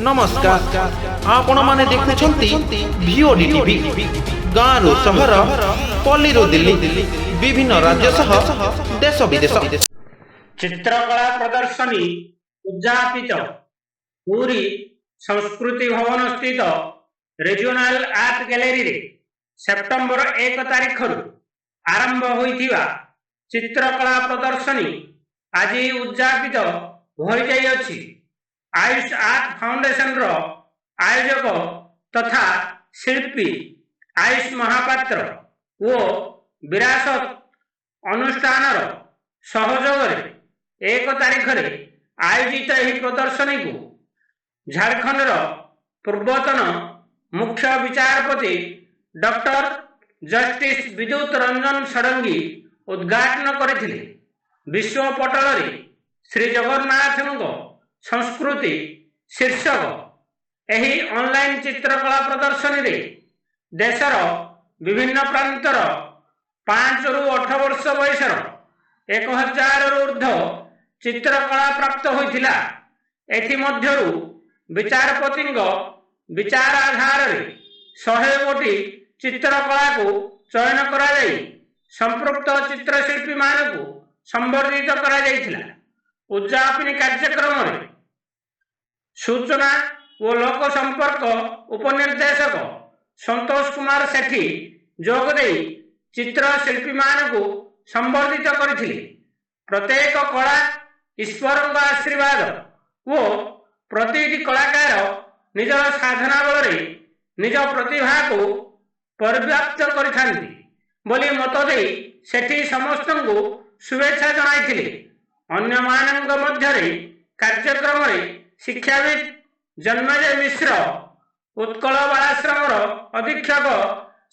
नमस्कार आपण माने देखुछंती भिओडी टीवी गाँव सहर पल्ली दिल्ली विभिन्न राज्य सह देश विदेश चित्रकला प्रदर्शनी उद्यापित पूरी संस्कृति भवन स्थित रिजनल आर्ट गैलरी रे सेप्टेम्बर 1 तारिख आरंभ होइथिबा चित्रकला प्रदर्शनी आज उद्यापित होई जाई अछि। आयुष आर्ट फाउंडेशन रो आयोजक तथा शिल्पी आयुष महापात्र वो विरासत अनुष्ठान सहयोग 1 तारिख आयोजित यह प्रदर्शनी को झारखंड पूर्वतन मुख्य विचारपति डॉक्टर जस्टिस विद्युत रंजन षडंगी उद्घाटन करथिले। विश्व पटल श्री जगन्नाथ संस्कृति शीर्षक एही ऑनलाइन चित्रकला प्रदर्शनी रे देशर विभिन्न प्रांतर 5 रु 8 वर्ष बयसर 1000 रु ऊर्ध्व चित्रकला प्राप्त होइथिला। एथि मध्यरु विचारपति विचार आधार रे 100 गोटी चित्रकला को चयन करा जाई संपृक्त चित्रशिल्पी मानकु संबर्धित करा जाइथिला। उद्यापनी कार्यक्रम रे सूचना और लोक संपर्क उपनिर्देशक संतोष कुमार सेठी जोग दे चित्रशिल्पी मानकु संबर्धित करथिले। प्रत्येक कला ईश्वर आशीर्वाद वो प्रतिटी कलाकार निजर साधना बल निज प्रतिभा को परिव्याप्त करिथांती बोली मत दे सेठी समस्त को शुभेच्छा जणाइथिले। अन्य मानक मध्यरे कार्यक्रम रे शिक्षाविद जन्मजय मिश्र उत्कल बालाश्रम अधीक्षक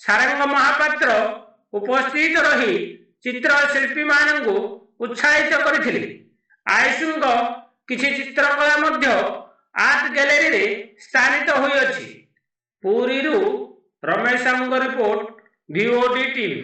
सारंग महापात्र उपस्थित रही चित्रशिल्पी मानक उत्साहित करथिले। आयुषंग किछि चित्रकला मध्य आर्ट गैलरी रे स्थानित होई अछि। पुरीरू रमेशंग रिपोर्ट भिओडी टीवी।